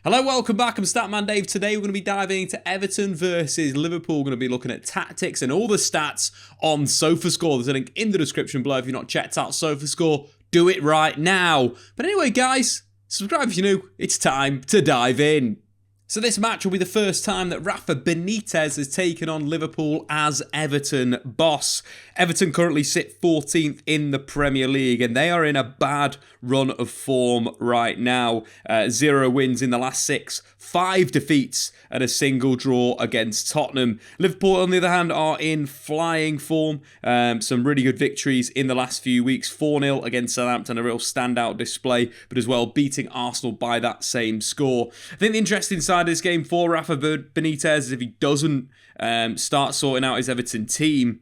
Hello, welcome back. I'm Statman Dave. Today we're going to be diving into Everton versus Liverpool. We're going to be looking at tactics and all the stats on SofaScore. There's a link in the description below. If you've not checked out SofaScore, do it right now. But anyway, guys, subscribe if you're new. It's time to dive in. So this match will be the first time that Rafa Benitez has taken on Liverpool as Everton boss. Everton currently sit 14th in the Premier League and they are in a bad run of form right now. 0 wins in the last 6, 5 defeats and a single draw against Tottenham. Liverpool, on the other hand, are in flying form. Some really good victories in the last few weeks. 4-0 against Southampton, a real standout display, but as well beating Arsenal by that same score. I think the interesting side of this game for Rafa Benitez is if he doesn't start sorting out his Everton team,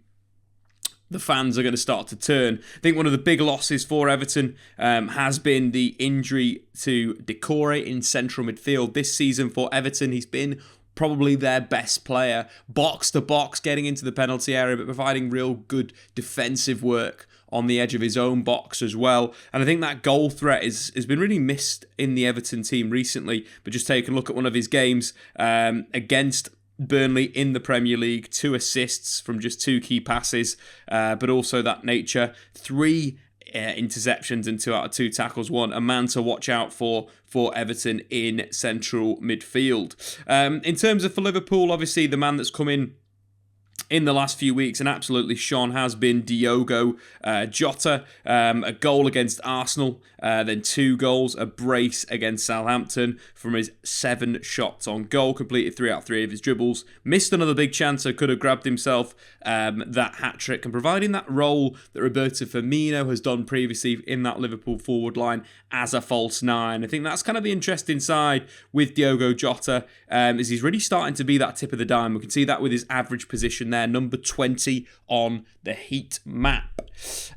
the fans are going to start to turn. I think one of the big losses for Everton has been the injury to Decore in central midfield. This season for Everton, he's been probably their best player, box to box, getting into the penalty area, but providing real good defensive work on the edge of his own box as well. And I think that goal threat has been really missed in the Everton team recently. But just take a look at one of his games against Burnley in the Premier League, 2 assists from just 2 key passes, but also that nature, 3 interceptions and 2 out of 2 tackles won. A man to watch out for Everton in central midfield. In terms of for Liverpool, obviously the man that's come in the last few weeks and absolutely shone has been Diogo Jota. A goal against Arsenal, then 2 goals, a brace against Southampton from his 7 shots on goal, completed 3 out of 3 of his dribbles, missed another big chance, so could have grabbed himself that hat-trick, and providing that role that Roberto Firmino has done previously in that Liverpool forward line as a false 9. I think that's kind of the interesting side with Diogo Jota, is he's really starting to be that tip of the dime. We can see that with his average position there, number 20 on the heat map.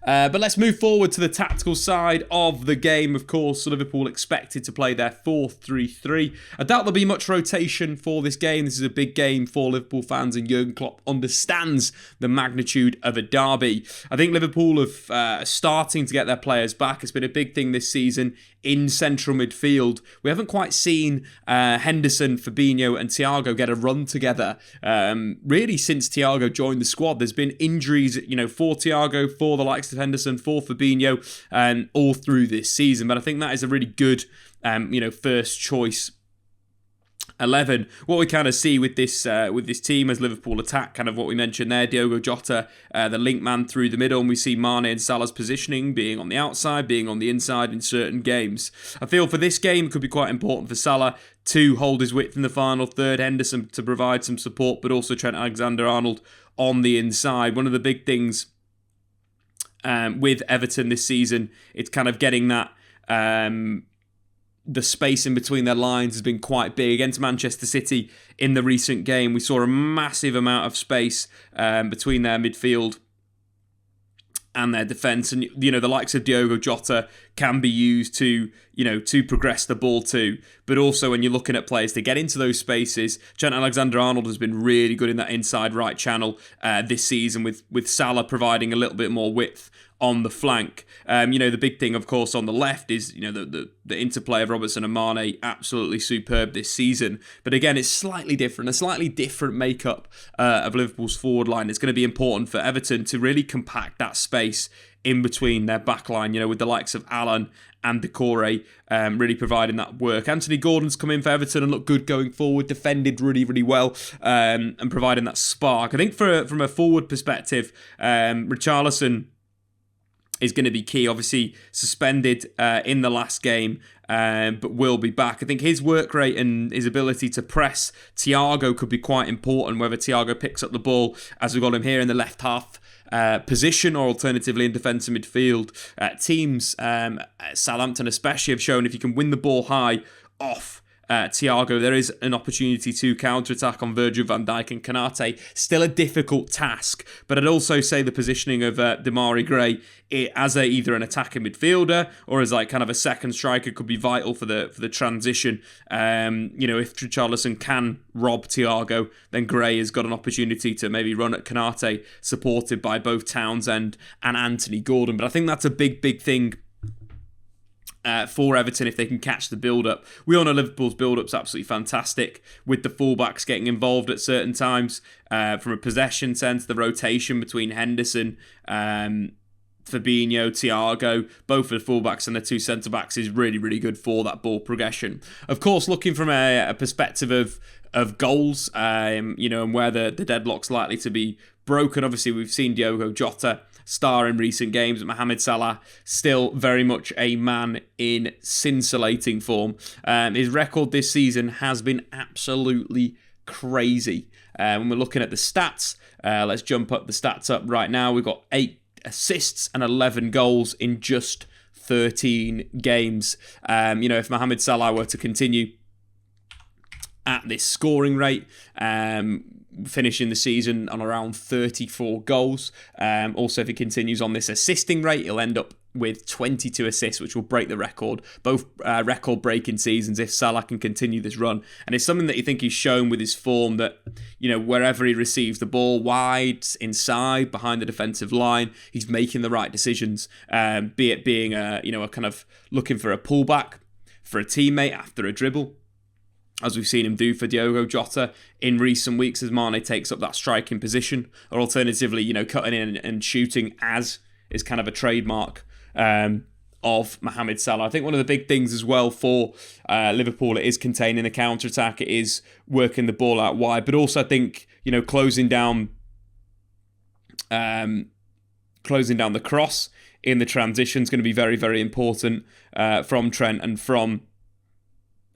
But let's move forward to the tactical side of the game. Of course, Liverpool expected to play their 4-3-3. I doubt there'll be much rotation for this game. This is a big game for Liverpool fans, and Jurgen Klopp understands the magnitude of a derby. I think Liverpool have starting to get their players back. It's been a big thing this season in central midfield. We haven't quite seen Henderson, Fabinho and Thiago get a run together really since Thiago joined the squad. There's been injuries, for Thiago, for the likes of Henderson, for Fabinho, all through this season. But I think that is a really good, first choice 11. What we kind of see with this team as Liverpool attack, kind of what we mentioned there, Diogo Jota, the link man through the middle, and we see Mane and Salah's positioning being on the outside, being on the inside in certain games. I feel for this game it could be quite important for Salah to hold his width in the final third, Henderson to provide some support, but also Trent Alexander-Arnold on the inside. One of the big things with Everton this season, it's kind of getting that the space in between their lines has been quite big. Against Manchester City in the recent game, we saw a massive amount of space between their midfield and their defence. And, the likes of Diogo Jota can be used to progress the ball too. But also when you're looking at players to get into those spaces, Trent Alexander-Arnold has been really good in that inside right channel this season, with Salah providing a little bit more width on the flank. The big thing, of course, on the left is, the interplay of Robertson and Mane, absolutely superb this season. But again, it's slightly different, a slightly different makeup of Liverpool's forward line. It's going to be important for Everton to really compact that space in between their back line, with the likes of Alan and Decore really providing that work. Anthony Gordon's come in for Everton and looked good going forward, defended really, really well, and providing that spark. I think from a forward perspective, Richarlison is going to be key. Obviously suspended in the last game, but will be back. I think his work rate and his ability to press Thiago could be quite important, whether Thiago picks up the ball, as we've got him here in the left half position, or alternatively in defensive midfield. Teams, Southampton especially, have shown if you can win the ball high off Thiago, there is an opportunity to counter-attack on Virgil van Dijk and Konate. Still a difficult task, but I'd also say the positioning of Demarai Gray as either an attacking midfielder or as kind of a second striker could be vital for the transition. If Richarlison can rob Thiago, then Gray has got an opportunity to maybe run at Konate, supported by both Townsend and Anthony Gordon. But I think that's a big thing for Everton if they can catch the build-up. We all know Liverpool's build-up's absolutely fantastic, with the fullbacks getting involved at certain times. From a possession sense, the rotation between Henderson, Fabinho, Thiago, both of the fullbacks and the two centre-backs is really, really good for that ball progression. Of course, looking from a perspective of goals, and where the deadlock's likely to be broken, obviously we've seen Diogo Jota star in recent games. Mohamed Salah still very much a man in scintillating form. His record this season has been absolutely crazy. When we're looking at the stats, let's jump up the stats up right now. We've got 8 assists and 11 goals in just 13 games. If Mohamed Salah were to continue at this scoring rate, finishing the season on around 34 goals. Also, if he continues on this assisting rate, he'll end up with 22 assists, which will break the record. Both record-breaking seasons if Salah can continue this run. And it's something that you think he's shown with his form that, wherever he receives the ball, wide, inside, behind the defensive line, he's making the right decisions. Be it being a kind of looking for a pullback for a teammate after a dribble, as we've seen him do for Diogo Jota in recent weeks as Mane takes up that striking position, or alternatively, cutting in and shooting as is kind of a trademark of Mohamed Salah. I think one of the big things as well for Liverpool, it is containing the counter-attack, it is working the ball out wide, but also I think, closing down the cross in the transition is going to be very, very important from Trent and from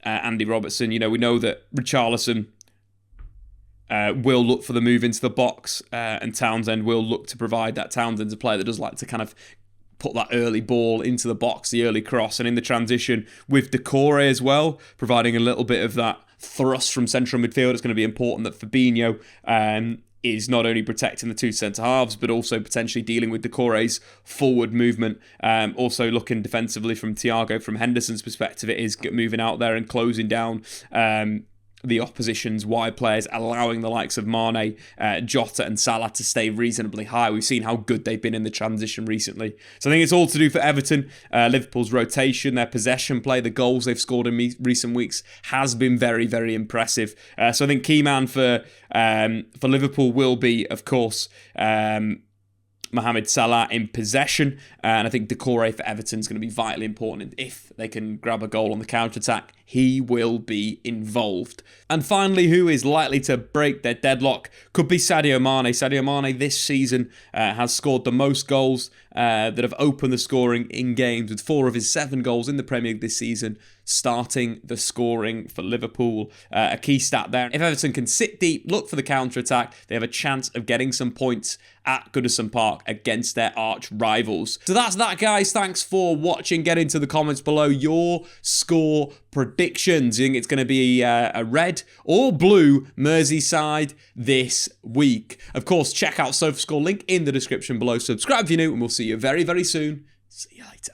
Andy Robertson. We know that Richarlison will look for the move into the box, and Townsend will look to provide that. Townsend's a player that does like to kind of put that early ball into the box, the early cross, and in the transition with Decore as well, providing a little bit of that thrust from central midfield. It's going to be important that Fabinho is not only protecting the two centre-halves, but also potentially dealing with Decore's forward movement. Also looking defensively from Thiago, from Henderson's perspective, it is moving out there and closing down the opposition's wide players, allowing the likes of Mane, Jota and Salah to stay reasonably high. We've seen how good they've been in the transition recently. So I think it's all to do for Everton. Liverpool's rotation, their possession play, the goals they've scored in recent weeks has been very, very impressive. So I think key man for Liverpool will be, of course, Mohamed Salah in possession, and I think Decore for Everton is going to be vitally important. If they can grab a goal on the counter-attack, he will be involved. And finally, who is likely to break their deadlock could be Sadio Mane. Sadio Mane this season has scored the most goals that have opened the scoring in games, with 4 of his 7 goals in the Premier League this season starting the scoring for Liverpool. A key stat there. If Everton can sit deep, look for the counter-attack, they have a chance of getting some points at Goodison Park against their arch rivals. So that's that, guys. Thanks for watching. Get into the comments below your score predictions. You think it's going to be a red or blue Merseyside this week? Of course, check out SofaScore, link in the description below. Subscribe if you're new, and we'll see you very, very soon. See you later.